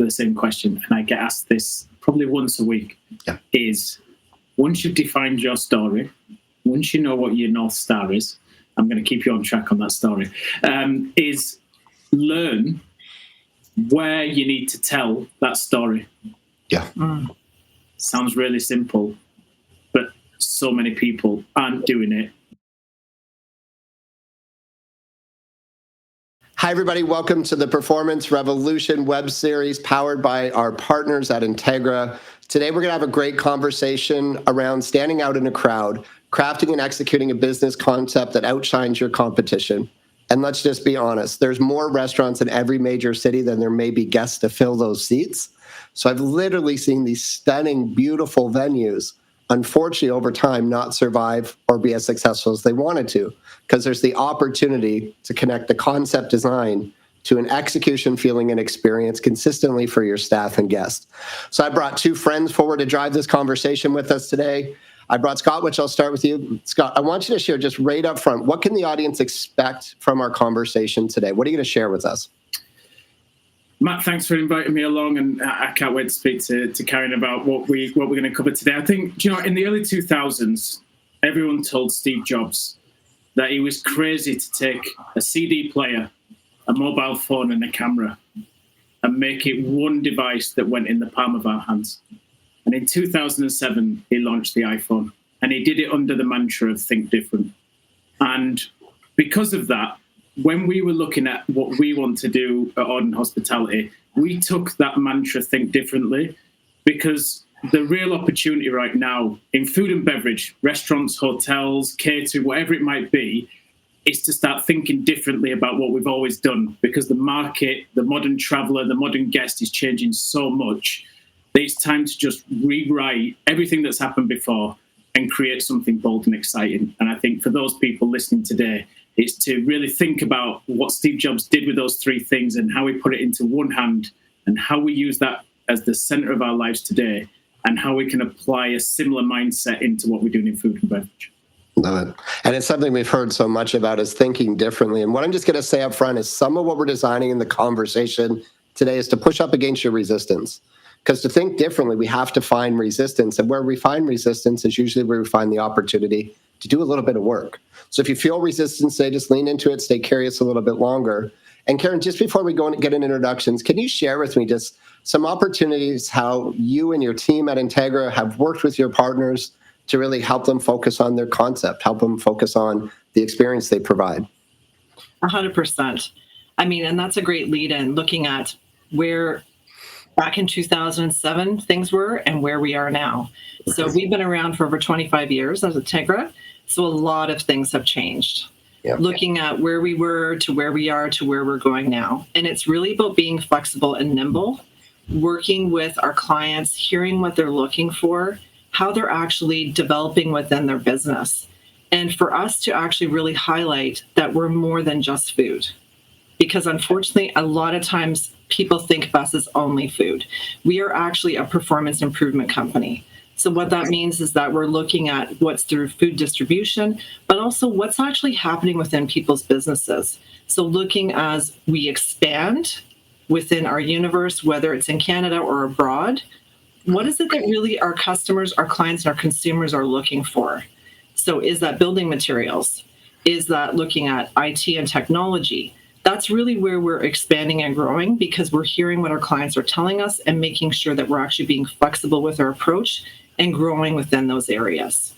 the same question, and I get asked this probably once a week, is once you've defined your story, once you know what your North Star is, I'm going to keep you on track on that story, is learn where you need to tell that story. Sounds really simple, but so many people aren't doing it. Hi, everybody. Welcome to the Performance Revolution web series powered by our partners at Integra. Today, we're going to have a great conversation around standing out in a crowd, crafting and executing a business concept that outshines your competition. And let's just be honest, there's more restaurants in every major city than there may be guests to fill those seats. So I've literally seen these stunning, beautiful venues, unfortunately, over time, not survive or be as successful as they wanted to, because there's the opportunity to connect the concept design to an execution feeling and experience consistently for your staff and guests. So I brought two friends forward to drive this conversation with us today. I brought Scott, which I'll start with you. Scott, I want you to share just right up front, what can the audience expect from our conversation today? What are you going to share with us? Matt, thanks for inviting me along, and I can't wait to speak to Karen about what we're going to cover today. I think, in the early 2000s, everyone told Steve Jobs that he was crazy to take a CD player, a mobile phone, and a camera and make it one device that went in the palm of our hands. And in 2007, he launched the iPhone, and he did it under the mantra of think different. And because of that, when we were looking at what we want to do at InHospitality, we took that mantra, think differently, because the real opportunity right now in food and beverage, restaurants, hotels, catering, whatever it might be, is to start thinking differently about what we've always done, because the market, the modern traveler, the modern guest is changing so much that it's time to just rewrite everything that's happened before and create something bold and exciting. And I think for those people listening today, it's to really think about what Steve Jobs did with those three things and how we put it into one hand and how we use that as the center of our lives today and how we can apply a similar mindset into what we're doing in food and beverage. Love it. And it's something we've heard so much about is thinking differently. And what I'm just going to say up front is some of what we're designing in the conversation today is to push up against your resistance. Because to think differently, we have to find resistance. And where we find resistance is usually where we find the opportunity to do a little bit of work. So if you feel resistance, say just lean into it, stay curious a little bit longer. And Karen, just before we go and get into introductions, can you share with me just some opportunities how you and your team at Integra have worked with your partners to really help them focus on their concept, help them focus on the experience they provide? 100%. I mean, and that's a great lead in looking at where back in 2007 things were and where we are now. So we've been around for over 25 years as Integra. So a lot of things have changed. Looking at where we were to where we are to where we're going now. And it's really about being flexible and nimble, working with our clients, hearing what they're looking for, how they're actually developing within their business. And for us to actually really highlight that we're more than just food. Because unfortunately, a lot of times people think of us as only food. We are actually a performance improvement company. So what that means is that we're looking at what's through food distribution, but also what's actually happening within people's businesses. So looking as we expand within our universe, whether it's in Canada or abroad, what is it that really our customers, our clients, and our consumers are looking for? So is that building materials? Is that looking at IT and technology? That's really where we're expanding and growing because we're hearing what our clients are telling us and making sure that we're actually being flexible with our approach and growing within those areas.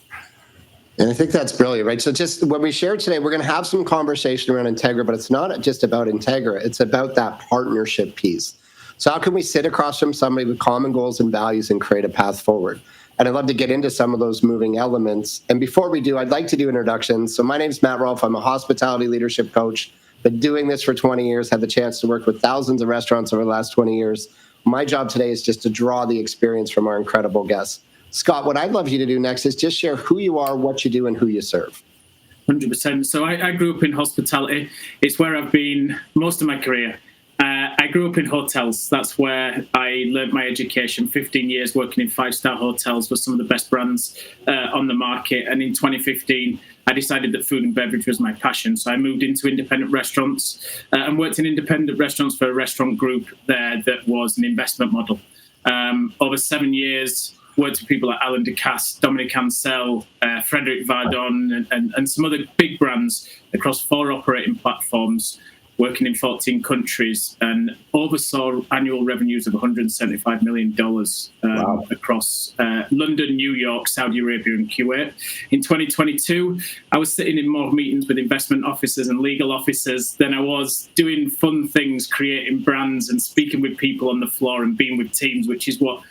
And I think that's brilliant, right? So just when we share today, we're going to have some conversation around Integra, but it's not just about Integra. It's about that partnership piece. So how can we sit across from somebody with common goals and values and create a path forward? And I'd love to get into some of those moving elements. And before we do, I'd like to do introductions. So my name's Matt Rolfe. I'm a hospitality leadership coach. Been doing this for 20 years, had the chance to work with thousands of restaurants over the last 20 years. My job today is just to draw the experience from our incredible guests. Scott, what I'd love you to do next is just share who you are, what you do, and who you serve. 100%. So I grew up in hospitality. It's where I've been most of my career. I grew up in hotels. That's where I learned my education. 15 years working in five-star hotels with some of the best brands on the market. And in 2015, I decided that food and beverage was my passion. So I moved into independent restaurants and worked in independent restaurants for a restaurant group there that was an investment model. Over 7 years, worked with people like Alain Ducasse, Dominic Ansel, Frederic Vardon, and some other big brands across 4 operating platforms, working in 14 countries, and oversaw annual revenues of $175 million across London, New York, Saudi Arabia, and Kuwait. In 2022, I was sitting in more meetings with investment officers and legal officers than I was doing fun things, creating brands and speaking with people on the floor and being with teams, which is what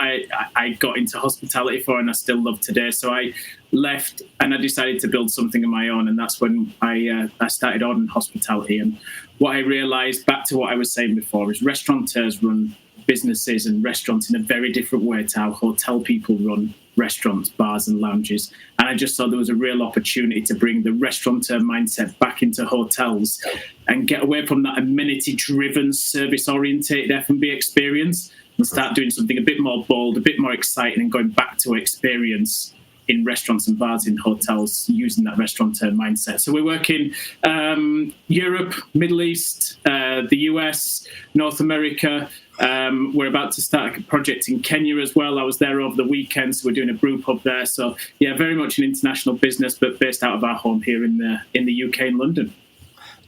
I got into hospitality for, and I still love today. So I left and I decided to build something of my own, and that's when I started on hospitality. And what I realized, back to what I was saying before, is restaurateurs run businesses and restaurants in a very different way to how hotel people run restaurants, bars and lounges. And I just saw there was a real opportunity to bring the restaurateur mindset back into hotels and get away from that amenity-driven, service-oriented F&B experience and start doing something a bit more bold, a bit more exciting, and going back to experience in restaurants and bars in hotels using that restaurateur mindset. So we're working Europe, Middle East, the US, North America. We're about to start a project in Kenya as well. I was there over the weekend, so we're doing a brew pub there. So yeah, very much an international business, but based out of our home here in the UK in London.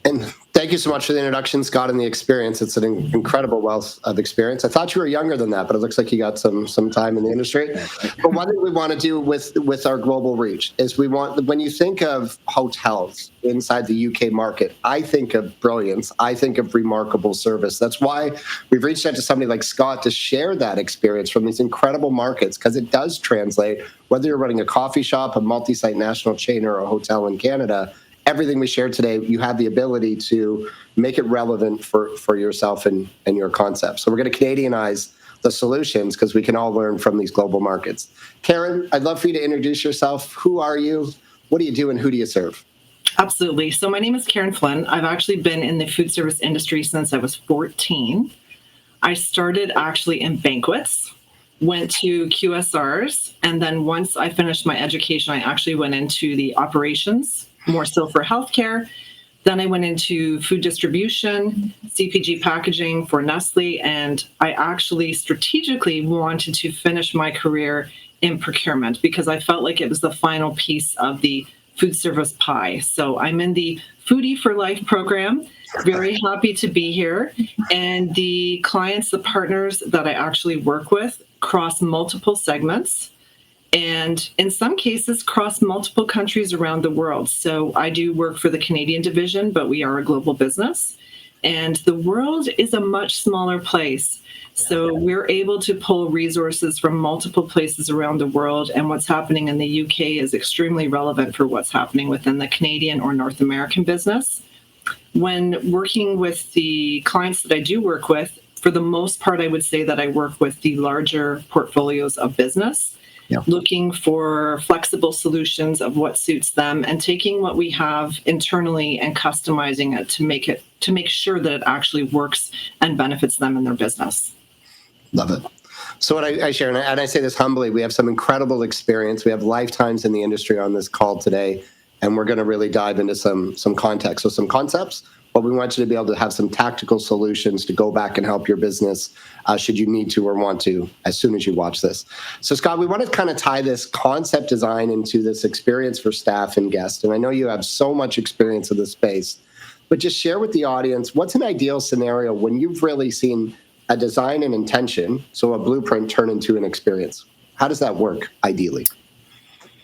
And thank you so much for the introduction, Scott, and the experience. It's an incredible wealth of experience. I thought you were younger than that, but it looks like you got some time in the industry. But one thing we want to do with our global reach is when you think of hotels inside the UK market, I think of brilliance. I think of remarkable service. That's why we've reached out to somebody like Scott to share that experience from these incredible markets, because it does translate, whether you're running a coffee shop, a multi-site national chain, or a hotel in Canada. Everything we shared today, you have the ability to make it relevant for yourself and your concept. So we're going to Canadianize the solutions because we can all learn from these global markets. Karen, I'd love for you to introduce yourself. Who are you? What do you do? And who do you serve? Absolutely. So my name is Karen Flynn. I've actually been in the food service industry since I was 14. I started actually in banquets, went to QSRs, and then once I finished my education, I actually went into the operations, more so for healthcare. Then I went into food distribution, CPG packaging for Nestle, and I actually strategically wanted to finish my career in procurement because I felt like it was the final piece of the food service pie. So I'm in the Foodie for Life program. Very happy to be here. And the clients, the partners that I actually work with cross multiple segments, and in some cases cross multiple countries around the world. So I do work for the Canadian division, but we are a global business. And the world is a much smaller place. So we're able to pull resources from multiple places around the world. And what's happening in the UK is extremely relevant for what's happening within the Canadian or North American business. When working with the clients that I do work with, for the most part, I would say that I work with the larger portfolios of business. Yeah. Looking for flexible solutions of what suits them and taking what we have internally and customizing it to make sure that it actually works and benefits them in their business. Love it. So what I share, and I say this humbly, we have some incredible experience. We have lifetimes in the industry on this call today, and we're going to really dive into some context, so some concepts. But we want you to be able to have some tactical solutions to go back and help your business should you need to or want to as soon as you watch this. So, Scott, we want to kind of tie this concept design into this experience for staff and guests. And I know you have so much experience in this space, but just share with the audience, what's an ideal scenario when you've really seen a design and intention, so a blueprint, turn into an experience? How does that work ideally?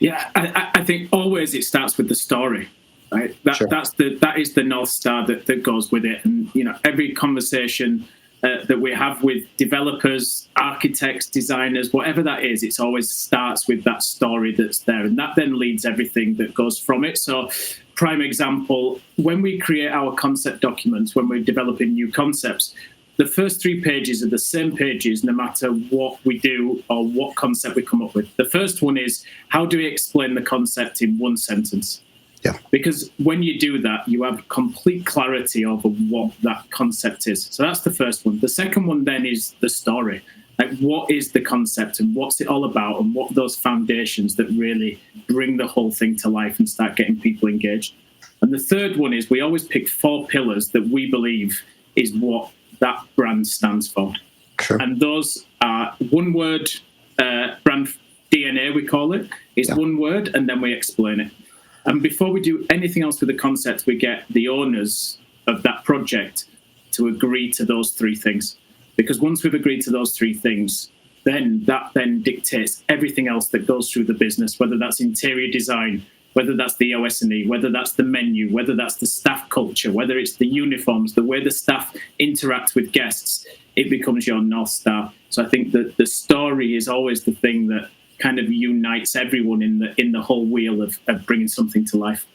Yeah, I think always it starts with the story. Right, that is the North Star that goes with it, and every conversation that we have with developers, architects, designers, whatever that is, it always starts with that story that's there, and that then leads everything that goes from it. So, prime example: when we create our concept documents, when we're developing new concepts, the first 3 pages are the same pages no matter what we do or what concept we come up with. The first one is, how do we explain the concept in one sentence? Yeah. Because when you do that, you have complete clarity over what that concept is. So that's the first one. The second one then is the story. Like, what is the concept and what's it all about, and what are those foundations that really bring the whole thing to life and start getting people engaged. And the third one is we always pick 4 pillars that we believe is what that brand stands for. Sure. And those are one word, brand DNA, we call it. It's one word, and then we explain it. And before we do anything else with the concept, we get the owners of that project to agree to those 3 things. Because once we've agreed to those 3 things, then that then dictates everything else that goes through the business, whether that's interior design, whether that's the OS&E, whether that's the menu, whether that's the staff culture, whether it's the uniforms, the way the staff interact with guests. It becomes your North Star. So I think that the story is always the thing that kind of unites everyone in the whole wheel of bringing something to life.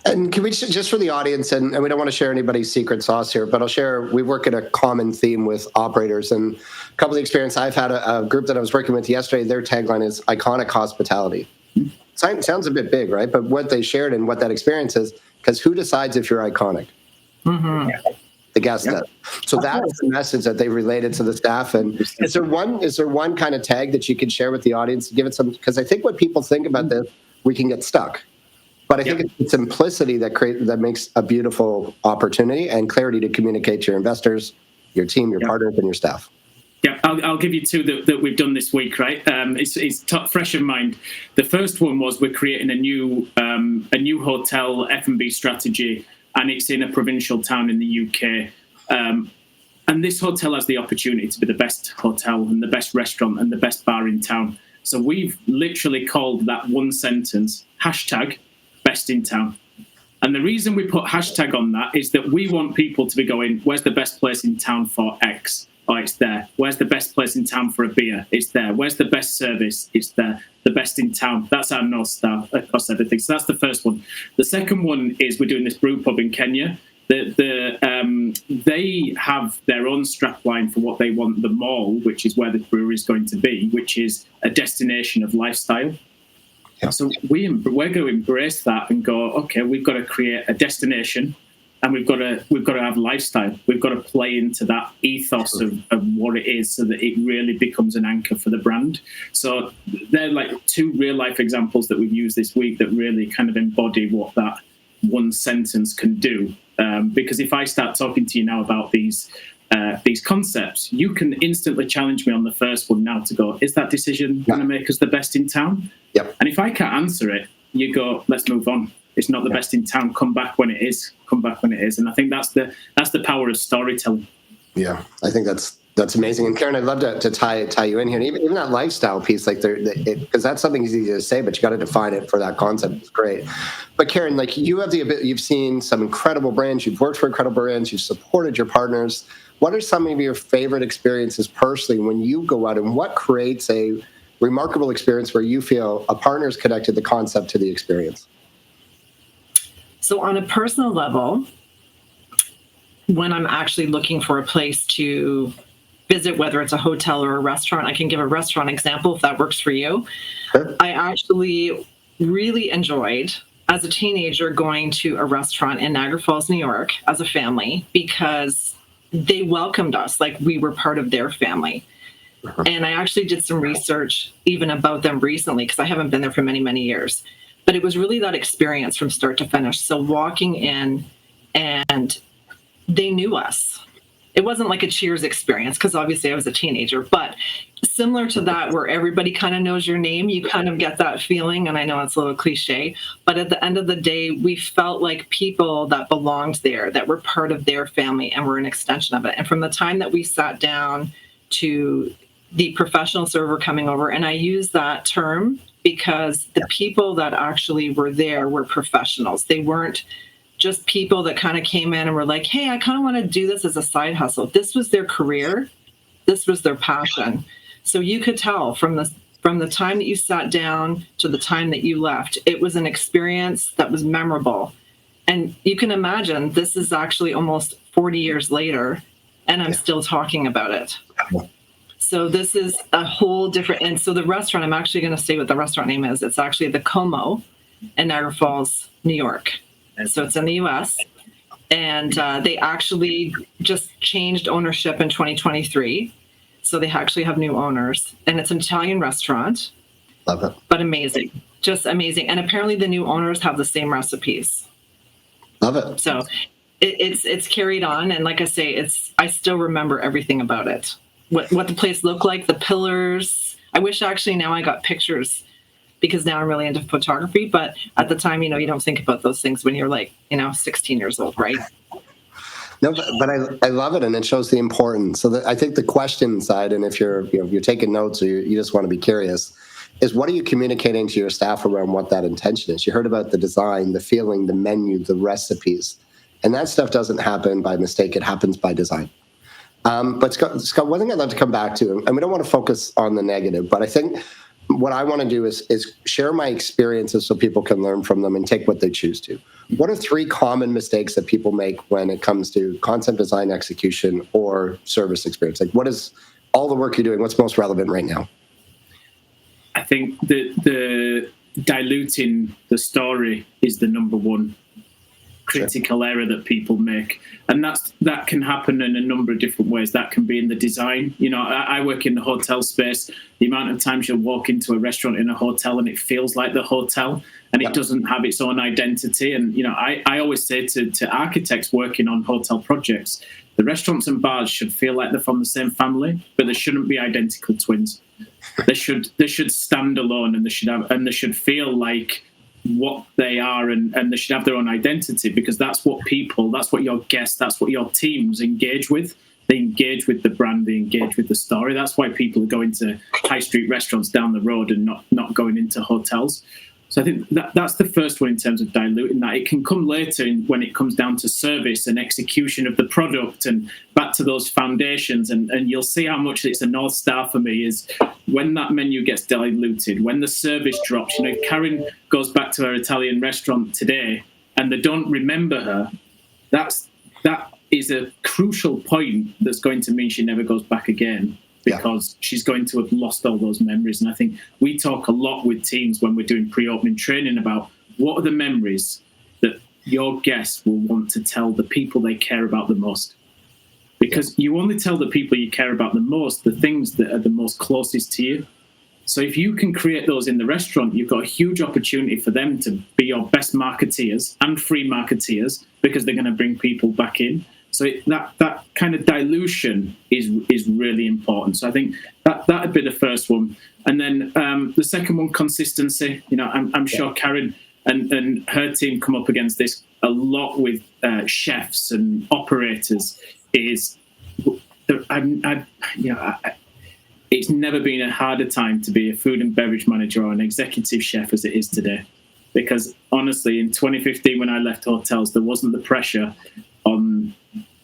And can we just for the audience, and we don't want to share anybody's secret sauce here, but I'll share, we work at a common theme with operators, and a couple of the experience I've had, a group that I was working with yesterday, their tagline is iconic hospitality. Sounds a bit big, right? But what they shared and what that experience is, because who decides if you're iconic? Mm-hmm. The guest does. So that's the message that they related to the staff. And is there one kind of tag that you could share with the audience to give it some? Because I think when people think about this, we can get stuck. But I think it's the simplicity that makes a beautiful opportunity, and clarity to communicate to your investors, your team, your partners, and your staff. Yeah, I'll give you 2 that we've done this week, right? It's fresh in mind. The first one was we're creating a new hotel F&B strategy, and it's in a provincial town in the UK. And this hotel has the opportunity to be the best hotel and the best restaurant and the best bar in town. So we've literally called that one sentence, #best in town. And the reason we put hashtag on that is that we want people to be going, where's the best place in town for X? Oh, it's there. Where's the best place in town for a beer? It's there. Where's the best service? It's there. The best in town. That's our North Star across everything. So that's the first one. The second one is we're doing this brew pub in Kenya. They have their own strapline for what they want the mall, which is where the brewery is going to be, which is a destination of lifestyle. Yeah. So we're going to embrace that and go, okay, we've got to create a destination, and we've got to have lifestyle. We've got to play into that ethos of what it is, so that it really becomes an anchor for the brand. So they're like 2 real life examples that we've used this week that really kind of embody what that one sentence can do. Because if I start talking to you now about these concepts, you can instantly challenge me on the first one now to go, is that decision going to make us the best in town? Yep. And if I can't answer it, you go, let's move on. It's not the best in town. Come back when it is. And I think that's the power of storytelling. Yeah, I think that's amazing. And Karen, I'd love to tie you in here. And even that lifestyle piece, like because that's something easy to say, but you got to define it for that concept. It's great. But Karen, like you have you've seen some incredible brands. You've worked for incredible brands. You've supported your partners. What are some of your favorite experiences personally when you go out, and what creates a remarkable experience where you feel a partner's connected the concept to the experience? So on a personal level, when I'm actually looking for a place to visit, whether it's a hotel or a restaurant, I can give a restaurant example if that works for you. Sure. I actually really enjoyed, as a teenager, going to a restaurant in Niagara Falls, New York, as a family, because they welcomed us like we were part of their family. Uh-huh. And I actually did some research even about them recently, because I haven't been there for many, many years. But it was really that experience from start to finish. So walking in, and they knew us. It wasn't like a Cheers experience, because obviously I was a teenager, but similar to that, where everybody kind of knows your name, you kind of get that feeling. And I know it's a little cliche, but at the end of the day, we felt like people that belonged there, that were part of their family and were an extension of it. And from the time that we sat down to the professional server coming over, and I use that term because the people that actually were there were professionals. They weren't just people that kind of came in and were like, hey, I kind of want to do this as a side hustle. This was their career. This was their passion. So you could tell from the time that you sat down to the time that you left, it was an experience that was memorable. And you can imagine this is actually almost 40 years later, and I'm still talking about it. So this is a whole different, and so the restaurant, I'm actually going to say what the restaurant name is. It's actually the Como, in Niagara Falls, New York. So it's in the US. And they actually just changed ownership in 2023. So they actually have new owners. And it's an Italian restaurant. Love it. But amazing. Just amazing. And apparently the new owners have the same recipes. Love it. So it's carried on. And like I say, I still remember everything about it. What the place looked like, the pillars. I wish actually now I got pictures, because now I'm really into photography. But at the time, you don't think about those things when you're 16 years old, right? No, but I love it, and it shows the importance. So I think the question side, and if you're taking notes or you just want to be curious, is what are you communicating to your staff around what that intention is? You heard about the design, the feeling, the menu, the recipes, and that stuff doesn't happen by mistake. It happens by design. But Scott, one thing I'd love to come back to, and we don't want to focus on the negative, but I think what I want to do is share my experiences so people can learn from them and take what they choose to. What are 3 common mistakes that people make when it comes to concept design, execution, or service experience? Like, what is all the work you're doing? What's most relevant right now? I think the diluting the story is the number one critical error that people make, and that can happen in a number of different ways. That can be in the design. I work in the hotel space. The amount of times you'll walk into a restaurant in a hotel and it feels like the hotel, and it doesn't have its own identity. And I always say to architects working on hotel projects, the restaurants and bars should feel like they're from the same family, but they shouldn't be identical twins. They should stand alone, and they should feel like what they are, and they should have their own identity, because that's what your guests, that's what your teams engage with. They engage with the brand, they engage with the story. That's why people are going to high street restaurants down the road and not going into hotels. So I think that's the first one in terms of diluting that. It can come later when it comes down to service and execution of the product and back to those foundations. And you'll see how much it's a North Star for me is when that menu gets diluted, when the service drops. If Karen goes back to her Italian restaurant today and they don't remember her, that is a crucial point that's going to mean she never goes back again, because she's going to have lost all those memories. And I think we talk a lot with teams when we're doing pre-opening training about what are the memories that your guests will want to tell the people they care about the most. Because you only tell the people you care about the most the things that are the most closest to you. So if you can create those in the restaurant, you've got a huge opportunity for them to be your best marketeers and free marketeers, because they're going to bring people back in. So that kind of dilution is really important. So I think that would be the first one. And then the second one, consistency. I'm sure Karen and her team come up against this a lot with chefs and operators. It's never been a harder time to be a food and beverage manager or an executive chef as it is today. Because honestly, in 2015, when I left hotels, there wasn't the pressure on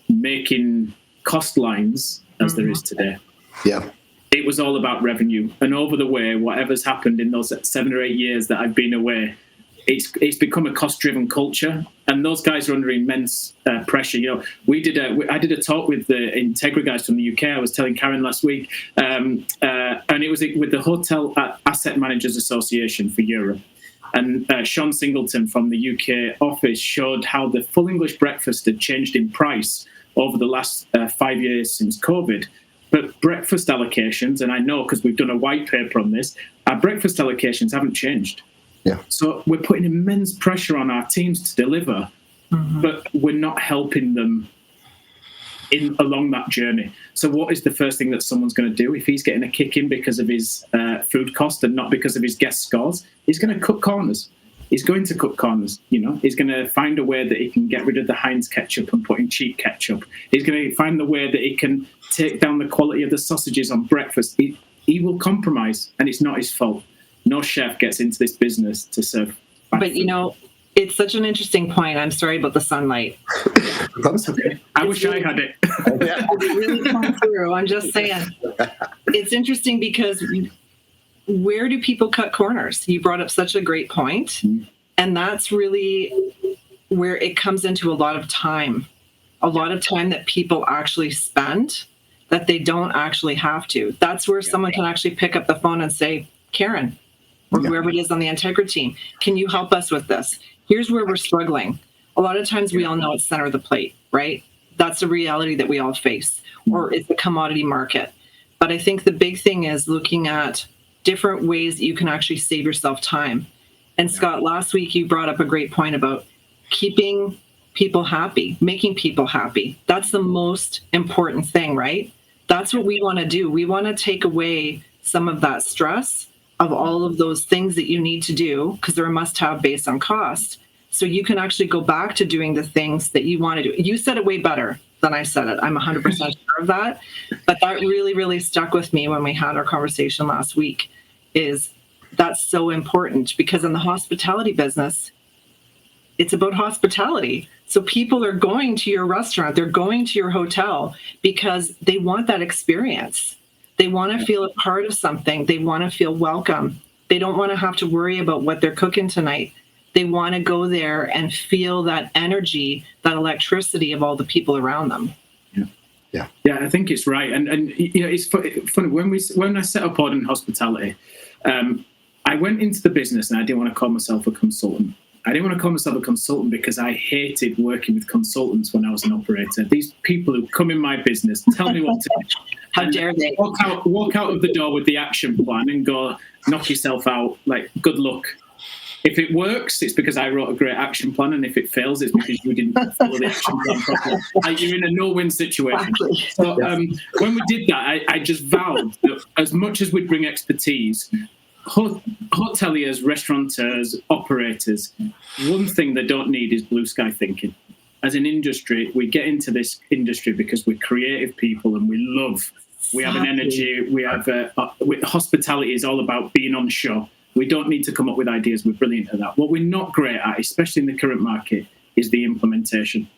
making cost lines as there is today. Yeah. It was all about revenue. And over the way, whatever's happened in those 7 or 8 years that I've been away, it's become a cost-driven culture. And those guys are under immense pressure. I did a talk with the Integra guys from the UK. I was telling Karen last week, and it was with the Hotel Asset Managers Association for Europe. And Sean Singleton from the UK office showed how the full English breakfast had changed in price over the last 5 years since COVID. But breakfast allocations, and I know because we've done a white paper on this, our breakfast allocations haven't changed. Yeah. So we're putting immense pressure on our teams to deliver, but we're not helping them along that journey. So what is the first thing that someone's going to do if he's getting a kick in because of his food cost and not because of his guest scores? He's going to cut corners. He's going to cut corners. He's going to find a way that he can get rid of the Heinz ketchup and put in cheap ketchup. He's going to find the way that he can take down the quality of the sausages on breakfast. He will compromise, and it's not his fault. No chef gets into this business to serve bad food. It's such an interesting point. I'm sorry about the sunlight. That's okay. I wish I had it. It really comes through. I'm just saying. It's interesting because where do people cut corners? You brought up such a great point. And that's really where it comes into a lot of time that people actually spend that they don't actually have to. That's where someone can actually pick up the phone and say, Karen, or whoever it is on the Integra team. Can you help us with this? Here's where we're struggling. A lot of times we all know it's center of the plate, right? That's a reality that we all face, or it's the commodity market. But I think the big thing is looking at different ways that you can actually save yourself time. And Scott, last week you brought up a great point about keeping people happy, making people happy. That's the most important thing, right? That's what we want to do. We want to take away some of that stress of all of those things that you need to do, because they're a must-have based on cost. So you can actually go back to doing the things that you want to do. You said it way better than I said it. I'm 100% sure of that. But that really, really stuck with me when we had our conversation last week, is that's so important, because in the hospitality business, it's about hospitality. So people are going to your restaurant, they're going to your hotel because they want that experience. They want to feel a part of something. They want to feel welcome. They don't want to have to worry about what they're cooking tonight. They want to go there and feel that energy, that electricity of all the people around them. Yeah, I think it's right. And it's funny, when I set up Auden Hospitality, I went into the business and I didn't want to call myself a consultant. I didn't want to call myself a consultant because I hated working with consultants when I was an operator. These people who come in my business, tell me what to do. How dare they? Walk out of the door with the action plan and go, knock yourself out, like, good luck. If it works, it's because I wrote a great action plan, and if it fails, it's because you didn't follow the action plan properly. Like, you're in a no-win situation. Exactly. So when we did that, I just vowed that as much as we'd bring expertise, hoteliers, restaurateurs, operators, one thing they don't need is blue sky thinking. As an industry, we get into this industry because we're creative people and we have an energy. We have hospitality is all about being on show. We don't need to come up with ideas. We're brilliant at that. What we're not great at, especially in the current market, is the implementation.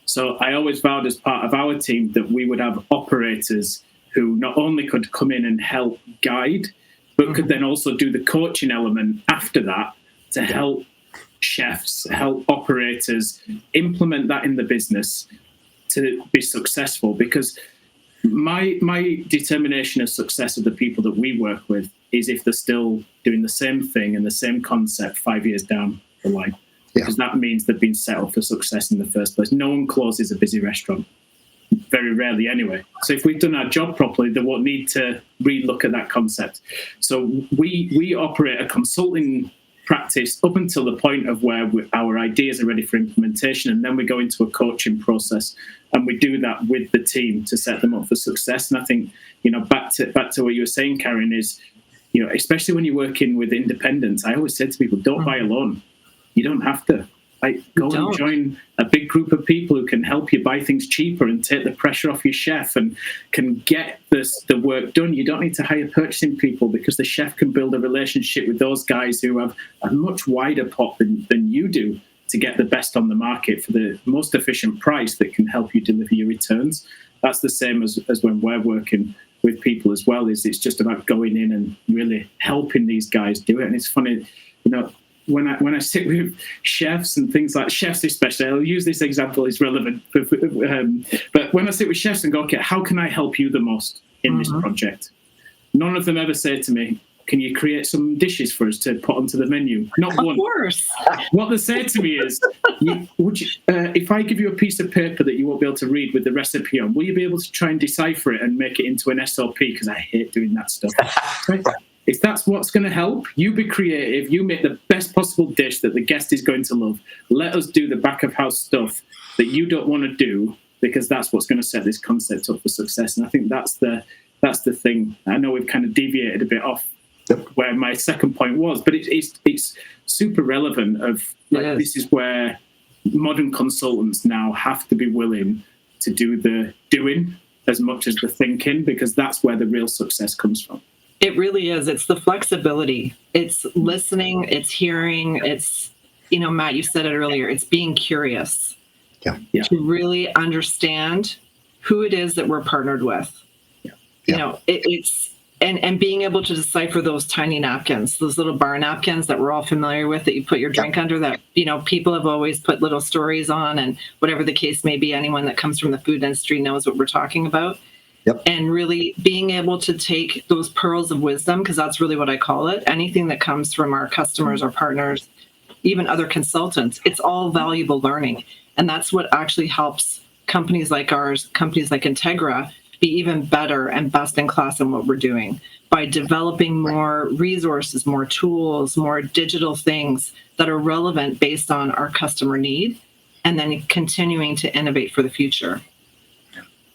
So I always vowed as part of our team that we would have operators who not only could come in and help guide, but could then also do the coaching element after that to help chefs, help operators implement that in the business to be successful. Because my determination of success of the people that we work with is if they're still doing the same thing and the same concept 5 years down the line. Because that means they've been set up for success in the first place. No one closes a busy restaurant. Very rarely anyway. So if we've done our job properly, they won't need to re-look at that concept. So we operate a consulting practice up until the point of where our ideas are ready for implementation, and then we go into a coaching process, and we do that with the team to set them up for success. And I think, back to what you were saying, Karen, is, especially when you're working with independents, I always say to people, don't buy alone. You don't have to. Go and join a big group of people who can help you buy things cheaper and take the pressure off your chef and can get the work done. You don't need to hire purchasing people, because the chef can build a relationship with those guys who have a much wider pot than you do to get the best on the market for the most efficient price that can help you deliver your returns. That's the same as when we're working with people as well. It's just about going in and really helping these guys do it. And it's funny, when I sit with chefs and things like chefs, especially, I'll use this example, it's relevant. But when I sit with chefs and go, okay, how can I help you the most in this project? None of them ever say to me, can you create some dishes for us to put onto the menu? Not one. Of course. What they say to me is, if I give you a piece of paper that you won't be able to read with the recipe on, will you be able to try and decipher it and make it into an SOP? Because I hate doing that stuff. Right? If that's what's going to help, you be creative, you make the best possible dish that the guest is going to love. Let us do the back of house stuff that you don't want to do, because that's what's going to set this concept up for success. And I think that's the thing. I know we've kind of deviated a bit off where my second point was, but it's super relevant this is where modern consultants now have to be willing to do the doing as much as the thinking, because that's where the real success comes from. It really is. It's the flexibility. It's listening. It's hearing. It's, Matt, you said it earlier. It's being curious to really understand who it is that we're partnered with. It's and being able to decipher those tiny napkins, those little bar napkins that we're all familiar with that you put your drink under, that, people have always put little stories on, and whatever the case may be, anyone that comes from the food industry knows what we're talking about. Yep. And really being able to take those pearls of wisdom, because that's really what I call it, anything that comes from our customers or partners, even other consultants, it's all valuable learning. And that's what actually helps companies like ours, companies like Integra, be even better and best in class in what we're doing by developing more resources, more tools, more digital things that are relevant based on our customer need, and then continuing to innovate for the future.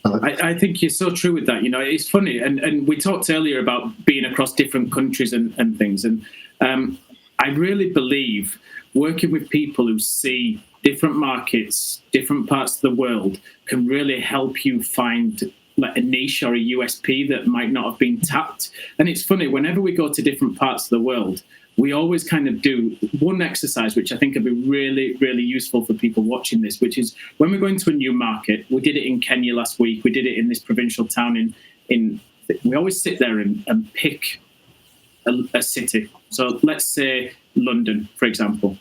I think you're so true with that. It's funny, and we talked earlier about being across different countries and things, and I really believe working with people who see different markets, different parts of the world, can really help you find like a niche or a USP that might not have been tapped. And it's funny, whenever we go to different parts of the world, we always kind of do one exercise, which I think would be really, really useful for people watching this, which is when we're going to a new market. We did it in Kenya last week. We did it in this provincial town we always sit there and pick a city. So let's say London, for example.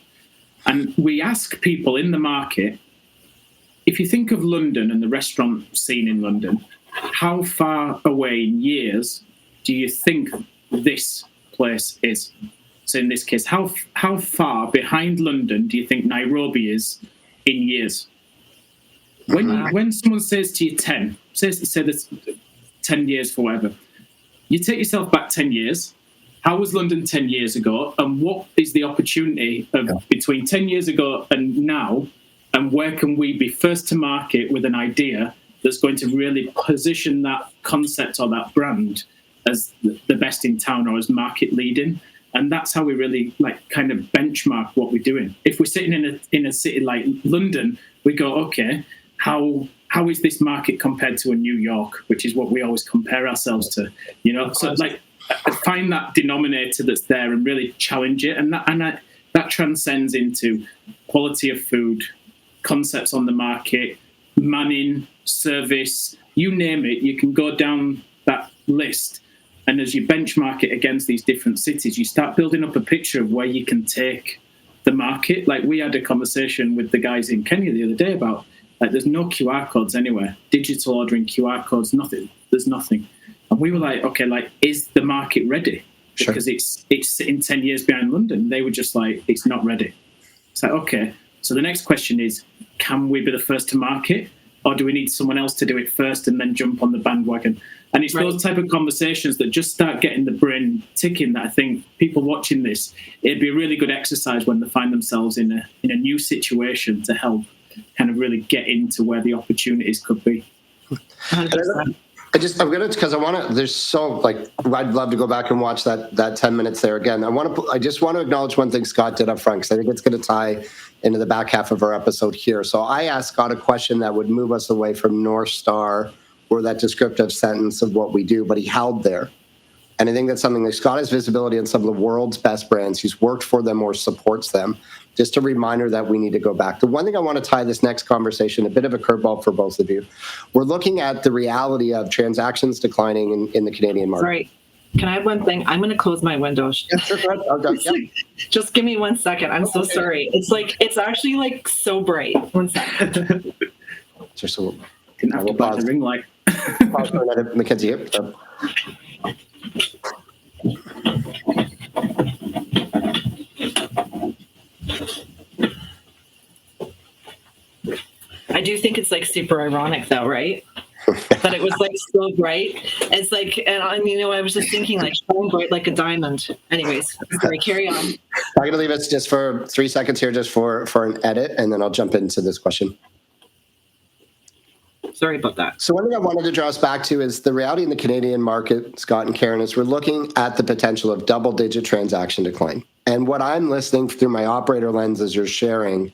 And we ask people in the market, if you think of London and the restaurant scene in London, how far away in years do you think this place is? So in this case, how far behind London do you think Nairobi is in years? When someone says to you 10, say there's 10 years for whatever, you take yourself back 10 years. How was London 10 years ago? And what is the opportunity of between 10 years ago and now? And where can we be first to market with an idea that's going to really position that concept or that brand as the best in town or as market leading? And that's how we really kind of benchmark what we're doing. If we're sitting in a city like London, we go, okay, how is this market compared to a New York, which is what we always compare ourselves to, So find that denominator that's there and really challenge it, and that transcends into quality of food, concepts on the market, manning, service, you name it. You can go down that list, and as you benchmark it against these different cities, you start building up a picture of where you can take the market. Like we had a conversation with the guys in Kenya the other day about there's no QR codes anywhere, digital ordering, QR codes, nothing. There's nothing. And we were like, okay, is the market ready? Because it's sitting 10 years behind London. They were just like, it's not ready. It's like, okay. So the next question is, can we be the first to market? Or do we need someone else to do it first and then jump on the bandwagon? And it's those type of conversations that just start getting the brain ticking that I think people watching this, it'd be a really good exercise when they find themselves in a new situation to help kind of really get into where the opportunities could be. 100%. I'm gonna, because I want to. There's so I'd love to go back and watch that 10 minutes there again. I just want to acknowledge one thing Scott did up front, because I think it's going to tie into the back half of our episode here. So I asked Scott a question that would move us away from North Star or that descriptive sentence of what we do, but he held there. And I think that's something that Scott has visibility on some of the world's best brands. He's worked for them or supports them. Just a reminder that we need to go back. The one thing I want to tie this next conversation, a bit of a curveball for both of you. We're looking at the reality of transactions declining in the Canadian market. Right. Can I have one thing? I'm going to close my windows. Just give me 1 second. I'm so sorry. It's actually so bright. 1 second. Just a little. Didn't have to buy the ring light. Pause for another, Mackenzie here. So. I do think it's super ironic though, right? That it was so bright. It's and I was just thinking shine bright like a diamond. Anyways, sorry, carry on. I'm going to leave us just for 3 seconds here, just for an edit, and then I'll jump into this question. Sorry about that. So one thing I wanted to draw us back to is the reality in the Canadian market, Scott and Karen, is we're looking at the potential of double-digit transaction decline. And what I'm listening through my operator lens as you're sharing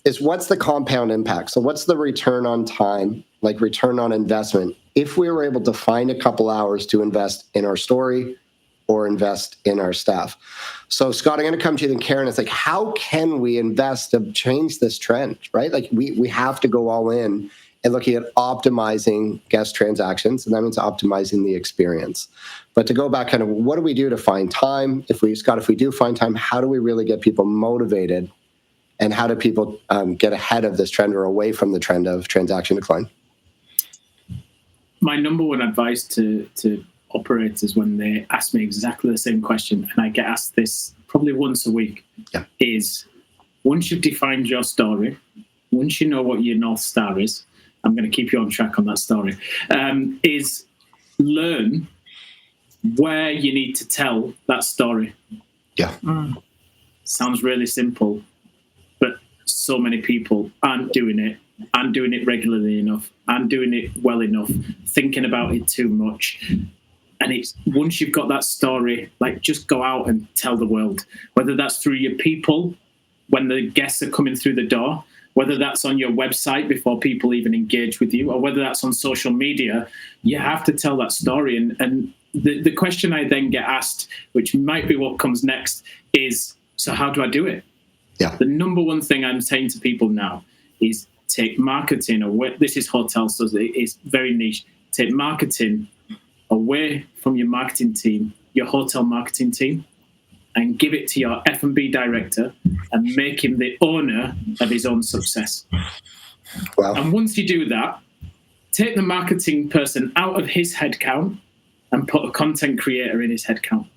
is what's the compound impact? So what's the return on time, return on investment, if we were able to find a couple hours to invest in our story or invest in our staff? So Scott, I'm going to come to you, then Karen. It's how can we invest to change this trend, right? We have to go all in and looking at optimizing guest transactions, and that means optimizing the experience. But to go back, kind of what do we do to find time? If we do find time, how do we really get people motivated? And how do people get ahead of this trend or away from the trend of transaction decline? my number one advice to operators when they ask me exactly the same question, and I get asked this probably once a week, is once you've defined your story, once you know what your North Star is, I'm going to keep you on track on that story, is learn where you need to tell that story. Sounds really simple, but so many people aren't doing it regularly enough, aren't doing it well enough, thinking about it too much. And it's once you've got that story, like, just go out and tell the world, whether that's through your people when the guests are coming through the door, whether that's on your website before people even engage with you, or whether that's on social media. You have to tell that story. And the question I then get asked, which might be what comes next, is, so how do I do it? The number one thing I'm saying to people now is take marketing away. This is hotels, so it's very niche. Take marketing away from your marketing team, your hotel marketing team, and give it to your F&B director and make him the owner of his own success. Wow. And once you do that, take the marketing person out of his headcount and put a content creator in his headcount.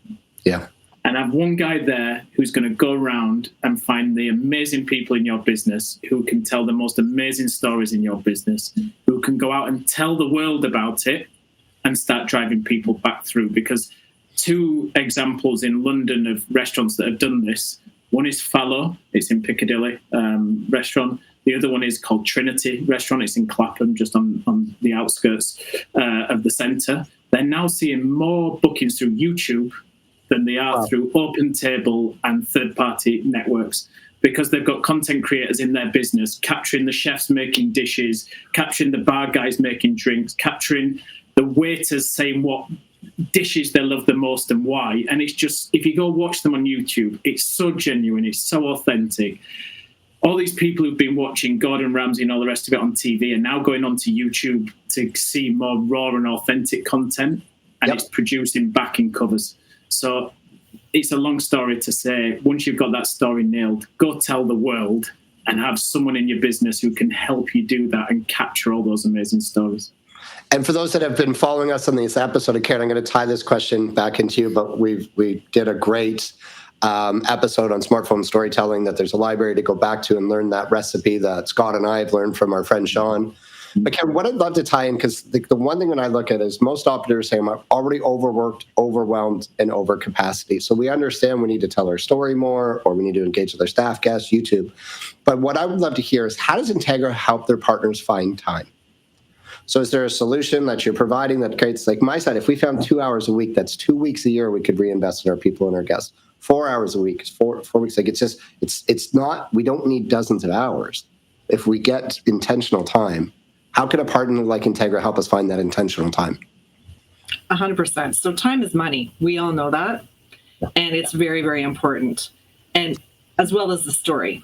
And have one guy there who's going to go around and find the amazing people in your business who can tell the most amazing stories in your business, who can go out and tell the world about it and start driving people back through. Because 2 examples in London of restaurants that have done this. One is Fallow, it's in Piccadilly restaurant. The other one is called Trinity Restaurant. It's in Clapham, just on the outskirts of the centre. They're now seeing more bookings through YouTube than they are through OpenTable and third-party networks, because they've got content creators in their business capturing the chefs making dishes, capturing the bar guys making drinks, capturing the waiters saying what dishes they love the most and why. And it's just, if you go watch them on YouTube, it's so genuine, it's so authentic. All these people who've been watching Gordon Ramsay and all the rest of it on TV are now going onto YouTube to see more raw and authentic content, and it's producing backing covers. So it's a long story to say, once you've got that story nailed, go tell the world and have someone in your business who can help you do that and capture all those amazing stories. And for those that have been following us on this episode of Karen, I'm going to tie this question back into you, but we did a great episode on smartphone storytelling that there's a library to go back to and learn that recipe that Scott and I have learned from our friend Sean. But Karen, what I'd love to tie in, because the one thing when I look at is most operators say, I'm already overworked, overwhelmed, and over capacity. So we understand we need to tell our story more, or we need to engage with our staff, guests, YouTube. But what I would love to hear is, how does Integra help their partners find time? So is there a solution that you're providing that creates, like my side, if we found 2 hours a week, that's 2 weeks a year we could reinvest in our people and our guests. 4 hours a week, 4 weeks. Like it's not, we don't need dozens of hours. If we get intentional time, how can a partner like Integra help us find that intentional time? 100%. So time is money. We all know that. And it's very, very important. And as well as the story.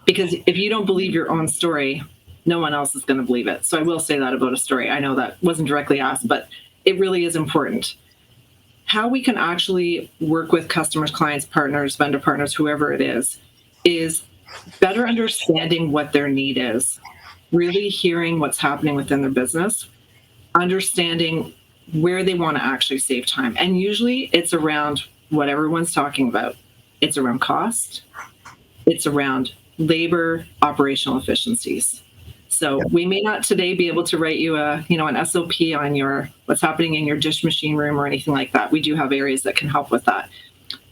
Because if you don't believe your own story, no one else is going to believe it. So I will say that about a story. I know that wasn't directly asked, but it really is important. How we can actually work with customers, clients, partners, vendor partners, whoever it is better understanding what their need is, really hearing what's happening within their business, understanding where they want to actually save time. And usually it's around what everyone's talking about. It's around cost. It's around labor, operational efficiencies. So we may not today be able to write you an SOP on your what's happening in your dish machine room or anything like that. We do have areas that can help with that.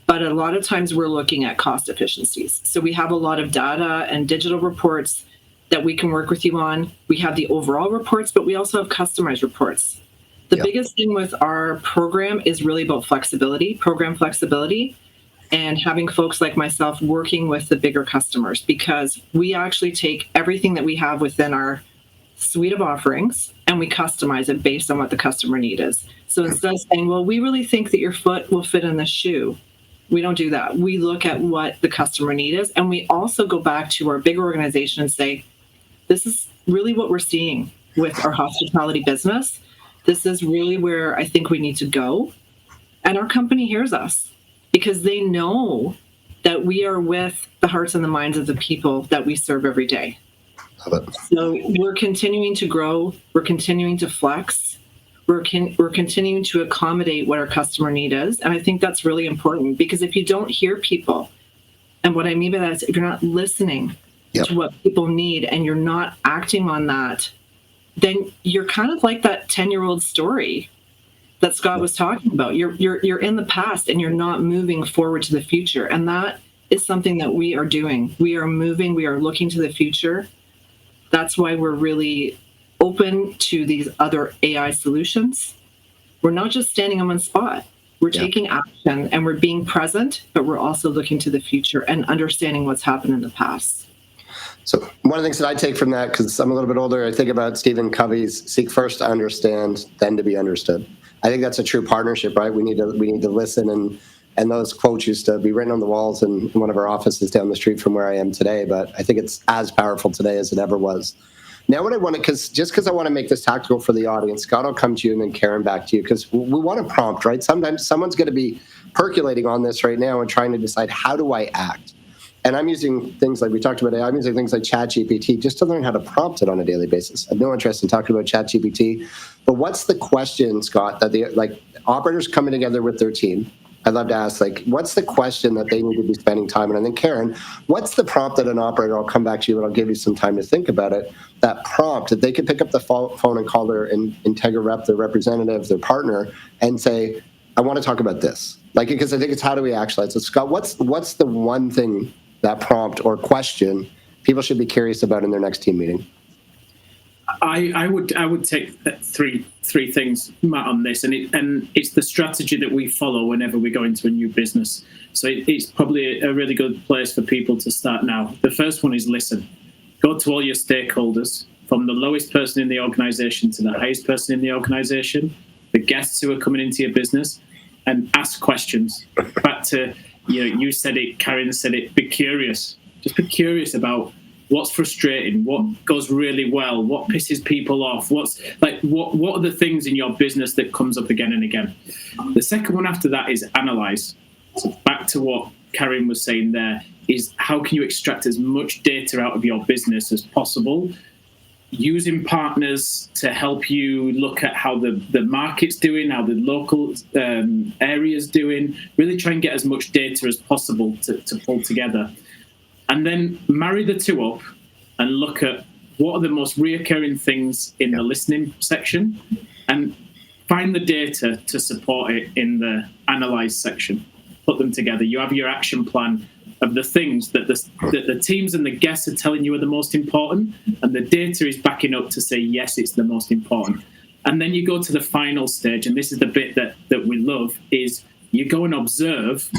But a lot of times we're looking at cost efficiencies. So we have a lot of data and digital reports that we can work with you on. We have the overall reports, but we also have customized reports. The biggest thing with our program is really about flexibility, program flexibility, and having folks like myself working with the bigger customers, because we actually take everything that we have within our suite of offerings and we customize it based on what the customer need is. So instead of saying, well, we really think that your foot will fit in the shoe, we don't do that. We look at what the customer need is, and we also go back to our big organization and say, this is really what we're seeing with our hospitality business. This is really where I think we need to go. And our company hears us, because they know that we are with the hearts and the minds of the people that we serve every day. Love it. So we're continuing to grow. We're continuing to flex. We're continuing to accommodate what our customer need is. And I think that's really important, because if you don't hear people, and what I mean by that is if you're not listening to what people need and you're not acting on that, then you're kind of like that 10-year-old story that Scott was talking about. You're in the past and you're not moving forward to the future. And that is something that we are doing. We are moving, we are looking to the future. That's why we're really open to these other AI solutions. We're not just standing on one spot. We're taking action and we're being present, but we're also looking to the future and understanding what's happened in the past. So one of the things that I take from that, because I'm a little bit older, I think about Stephen Covey's "Seek first to understand, then to be understood." I think that's a true partnership, right? We need to listen, and those quotes used to be written on the walls in one of our offices down the street from where I am today. But I think it's as powerful today as it ever was. Now, what I want to, because I want to make this tactical for the audience, Scott, I'll come to you and then Karen back to you, because we want to prompt, right? Sometimes someone's going to be percolating on this right now and trying to decide, how do I act? And I'm using things like we talked about. I'm using things like ChatGPT just to learn how to prompt it on a daily basis. I have no interest in talking about ChatGPT, but what's the question, Scott, that operators coming together with their team? I'd love to ask, what's the question that they need to be spending time on? And then Karen, what's the prompt that an operator, I'll come back to you and I'll give you some time to think about it, that prompt that they could pick up the phone and call their Integra rep, their representative, their partner, and say, I want to talk about this. Because I think it's how do we actualize. So Scott, what's the one thing, that prompt or question, people should be curious about in their next team meeting? I would take three things, Matt, on this, and it's the strategy that we follow whenever we go into a new business. So it's probably a really good place for people to start now. The first one is listen. Go to all your stakeholders, from the lowest person in the organization to the highest person in the organization, the guests who are coming into your business, and ask questions. Back to, you said it, Karen said it, be curious. Just be curious about what's frustrating, what goes really well, what pisses people off, what are the things in your business that comes up again and again. The second one after that is analyze. So back to what Karen was saying there, is how can you extract as much data out of your business as possible, using partners to help you look at how the market's doing, how the local area's doing, really try and get as much data as possible to pull together. And then marry the two up and look at what are the most reoccurring things in the listening section, and find the data to support it in the analyze section. Put them together. You have your action plan of the things that the teams and the guests are telling you are the most important, and the data is backing up to say, yes, it's the most important. And then you go to the final stage, and this is the bit that we love, is you go and observe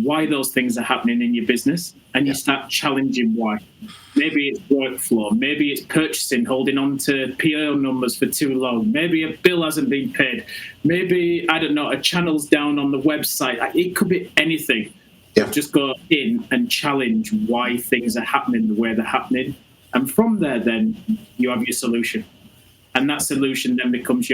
why those things are happening in your business, and you start challenging why. Maybe it's workflow, maybe it's purchasing, holding on to PO numbers for too long, maybe a bill hasn't been paid, maybe, I don't know, a channel's down on the website. It could be anything. Just go in and challenge why things are happening the way they're happening, and from there then you have your solution, and that solution then becomes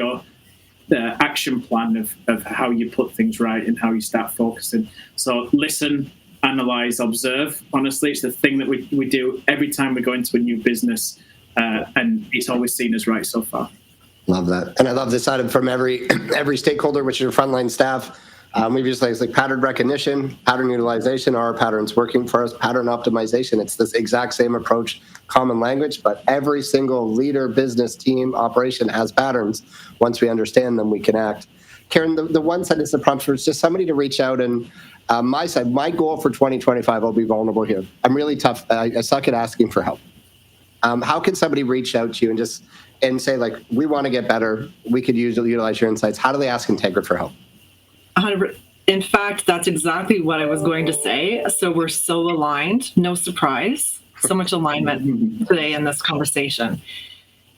the action plan of how you put things right and how you start focusing. So listen, analyze, observe. Honestly, it's the thing that we do every time we go into a new business, and it's always seen as right so far. Love that. And I love this item from every stakeholder, which is your frontline staff. We've used things like pattern recognition, pattern utilization, are our patterns working for us, pattern optimization. It's this exact same approach, common language, but every single leader, business, team, operation has patterns. Once we understand them, we can act. Karen, the one sentence of prompt is just somebody to reach out, and my goal for 2025, I'll be vulnerable here. I'm really tough. I suck at asking for help. How can somebody reach out to you and say, we want to get better, we could utilize your insights? How do they ask Integra for help? 100%. In fact, that's exactly what I was going to say. So we're so aligned, no surprise, so much alignment today in this conversation,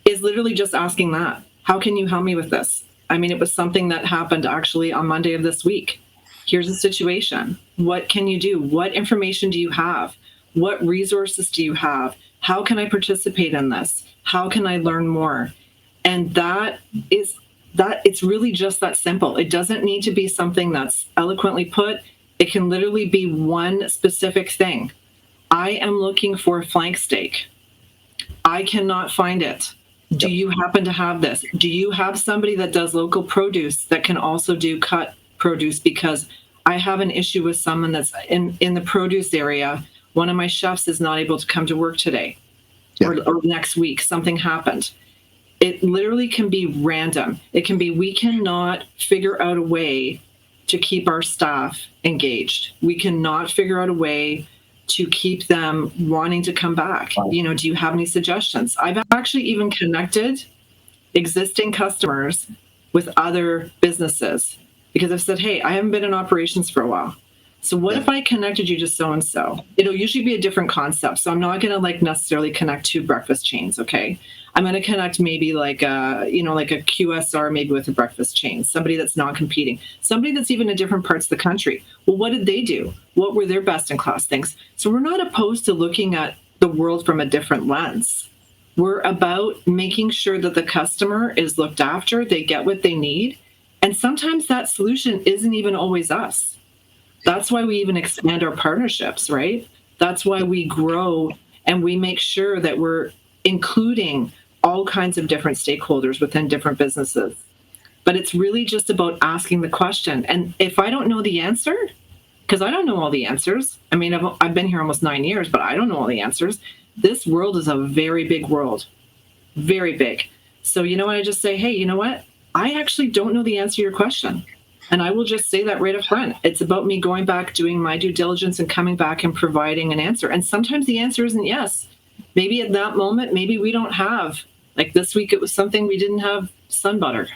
is literally just asking that. How can you help me with this? I mean, it was something that happened actually on Monday of this week. Here's the situation. What can you do? What information do you have? What resources do you have? How can I participate in this? How can I learn more? And it's really just that simple. It doesn't need to be something that's eloquently put. It can literally be one specific thing. I am looking for flank steak. I cannot find it. Do you happen to have this? Do you have somebody that does local produce that can also do cut produce? Because I have an issue with someone that's in the produce area. One of my chefs is not able to come to work today or next week. Something happened. It literally can be random. It can be, we cannot figure out a way to keep our staff engaged. We cannot figure out a way to keep them wanting to come back. You know, do you have any suggestions? I've actually even connected existing customers with other businesses because I've said, hey, I haven't been in operations for a while. So what if I connected you to so-and-so? It'll usually be a different concept. So I'm not going to like necessarily connect two breakfast chains. Okay. I'm going to connect maybe like a QSR, maybe with a breakfast chain, somebody that's not competing, somebody that's even in different parts of the country. Well, what did they do? What were their best in class things? So we're not opposed to looking at the world from a different lens. We're about making sure that the customer is looked after, they get what they need. And sometimes that solution isn't even always us. That's why we even expand our partnerships, right? That's why we grow and we make sure that we're including all kinds of different stakeholders within different businesses. But it's really just about asking the question. And if I don't know the answer, because I don't know all the answers, I mean, I've been here almost 9 years, but I don't know all the answers. This world is a very big world, very big. So, you know what? I just say, hey, you know what? I actually don't know the answer to your question. And I will just say that right up front. It's about me going back, doing my due diligence and coming back and providing an answer. And sometimes the answer isn't yes. Maybe at that moment, maybe we don't have, like this week, it was something we didn't have sun butter.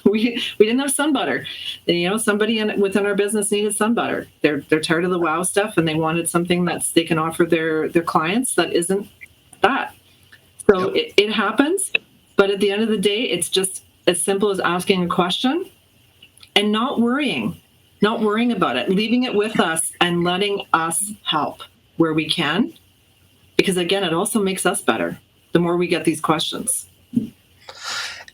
We didn't have sun butter. And, you know, somebody within our business needed sun butter. They're tired of the wow stuff and they wanted something that they can offer their clients that isn't that. So it happens. But at the end of the day, it's just as simple as asking a question and not worrying about it, leaving it with us and letting us help where we can. Because again, it also makes us better the more we get these questions. And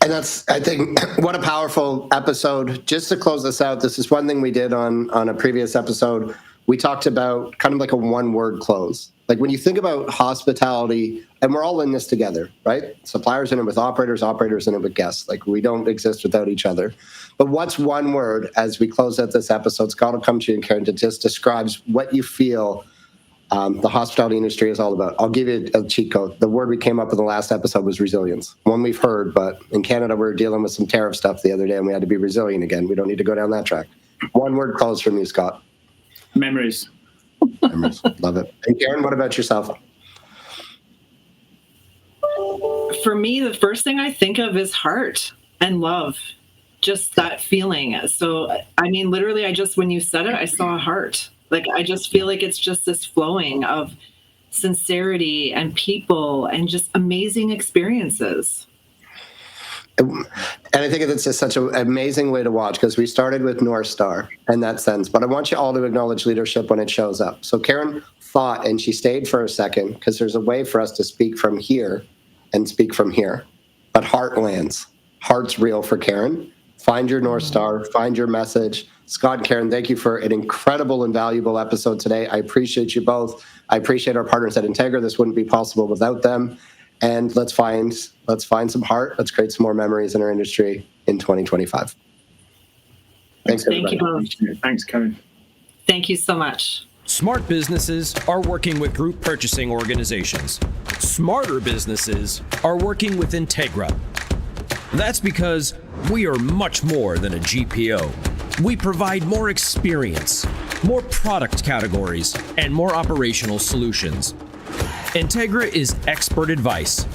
that's, I think, what a powerful episode. Just to close this out, this is one thing we did on a previous episode. We talked about kind of like a one-word close. Like when you think about hospitality, and we're all in this together, right? Suppliers in it with operators in it with guests. Like we don't exist without each other. But what's one word as we close out this episode? Scott will come to you and Karen to just describes what you feel the hospitality industry is all about. I'll give you a cheat code. The word we came up with in the last episode was resilience. One we've heard, but in Canada, we were dealing with some tariff stuff the other day and we had to be resilient again. We don't need to go down that track. One word close from you, Scott. Memories. Memories. Love it. And Karen, what about yourself? For me, the first thing I think of is heart and love. Just that feeling. So, I mean, literally, when you said it, I saw a heart. Like, I just feel like it's just this flowing of sincerity and people and just amazing experiences. And I think it's just such an amazing way to watch because we started with North Star in that sense. But I want you all to acknowledge leadership when it shows up. So Karen thought, and she stayed for a second because there's a way for us to speak from here and speak from here. But heart lands. Heart's real for Karen. Find your North Star. Find your message. Scott and Karen, thank you for an incredible and valuable episode today. I appreciate you both. I appreciate our partners at Integra. This wouldn't be possible without them. And let's find some heart. Let's create some more memories in our industry in 2025. Thanks, everybody. Thank you both. Thanks, Karen. Thank you so much. Smart businesses are working with group purchasing organizations. Smarter businesses are working with Integra. That's because we are much more than a GPO. We provide more experience, more product categories, and more operational solutions. Integra is expert advice,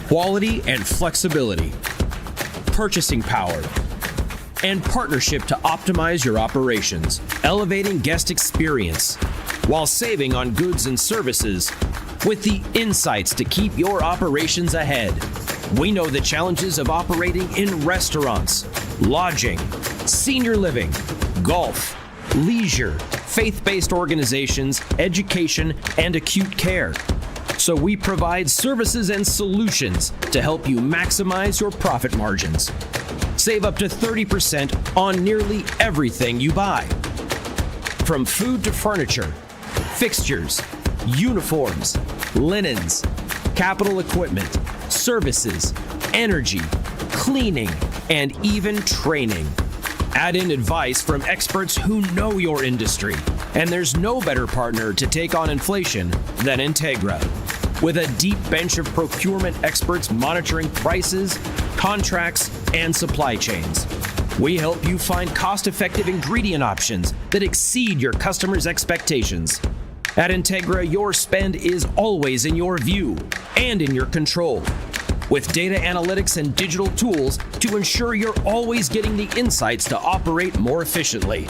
quality and flexibility, purchasing power, and partnership to optimize your operations, elevating guest experience while saving on goods and services with the insights to keep your operations ahead. We know the challenges of operating in restaurants, lodging, senior living, golf, leisure, faith-based organizations, education, and acute care. So we provide services and solutions to help you maximize your profit margins. Save up to 30% on nearly everything you buy. From food to furniture, fixtures, uniforms, linens, capital equipment, services, energy, cleaning, and even training. Add in advice from experts who know your industry, and there's no better partner to take on inflation than Integra. With a deep bench of procurement experts monitoring prices, contracts, and supply chains, we help you find cost-effective ingredient options that exceed your customers' expectations. At Integra, your spend is always in your view and in your control, with data analytics and digital tools to ensure you're always getting the insights to operate more efficiently.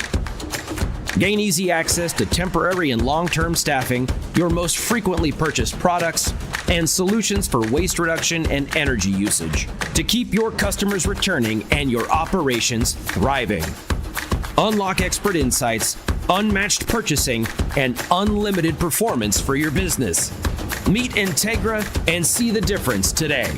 Gain easy access to temporary and long-term staffing, your most frequently purchased products, and solutions for waste reduction and energy usage to keep your customers returning and your operations thriving. Unlock expert insights, unmatched purchasing, and unlimited performance for your business. Meet Integra and see the difference today.